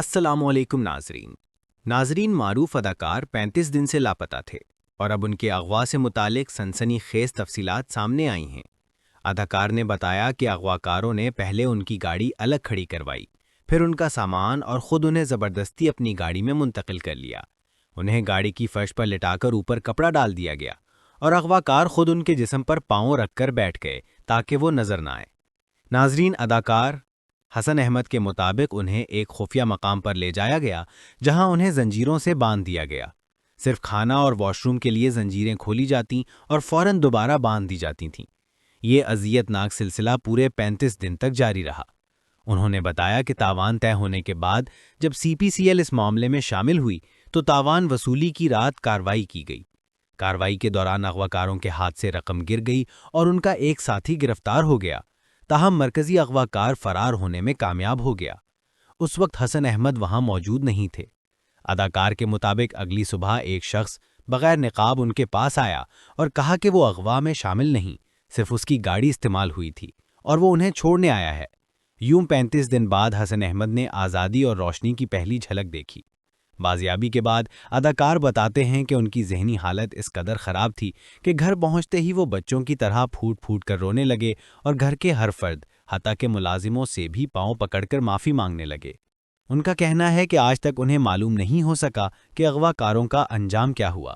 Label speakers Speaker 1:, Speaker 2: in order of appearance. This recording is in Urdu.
Speaker 1: السلام علیکم ناظرین معروف اداکار 35 دن سے لاپتہ تھے اور اب ان کے اغوا سے متعلق سنسنی خیز تفصیلات سامنے آئی ہیں۔ اداکار نے بتایا کہ اغواکاروں نے پہلے ان کی گاڑی الگ کھڑی کروائی، پھر ان کا سامان اور خود انہیں زبردستی اپنی گاڑی میں منتقل کر لیا۔ انہیں گاڑی کی فرش پر لٹا کر اوپر کپڑا ڈال دیا گیا اور اغواکار خود ان کے جسم پر پاؤں رکھ کر بیٹھ گئے تاکہ وہ نظر نہ آئے۔ ناظرین، اداکار حسن احمد کے مطابق انہیں ایک خفیہ مقام پر لے جایا گیا جہاں انہیں زنجیروں سے باندھ دیا گیا۔ صرف کھانا اور واش روم کے لیے زنجیریں کھولی جاتیں اور فوراً دوبارہ باندھ دی جاتی تھیں۔ یہ اذیت ناک سلسلہ پورے 35 دن تک جاری رہا۔ انہوں نے بتایا کہ تاوان طے ہونے کے بعد جب سی پی سی ایل اس معاملے میں شامل ہوئی تو تاوان وصولی کی رات کارروائی کی گئی۔ کارروائی کے دوران اغواکاروں کے ہاتھ سے رقم گر گئی اور ان کا ایک ساتھی گرفتار ہو گیا، تاہم مرکزی اغواکار فرار ہونے میں کامیاب ہو گیا۔ اس وقت حسن احمد وہاں موجود نہیں تھے۔ اداکار کے مطابق اگلی صبح ایک شخص بغیر نقاب ان کے پاس آیا اور کہا کہ وہ اغوا میں شامل نہیں، صرف اس کی گاڑی استعمال ہوئی تھی اور وہ انہیں چھوڑنے آیا ہے۔ یوں 35 دن بعد حسن احمد نے آزادی اور روشنی کی پہلی جھلک دیکھی۔ بازیابی کے بعد اداکار بتاتے ہیں کہ ان کی ذہنی حالت اس قدر خراب تھی کہ گھر پہنچتے ہی وہ بچوں کی طرح پھوٹ پھوٹ کر رونے لگے اور گھر کے ہر فرد حتیٰ کہ ملازموں سے بھی پاؤں پکڑ کر معافی مانگنے لگے۔ ان کا کہنا ہے کہ آج تک انہیں معلوم نہیں ہو سکا کہ اغواکاروں کا انجام کیا ہوا۔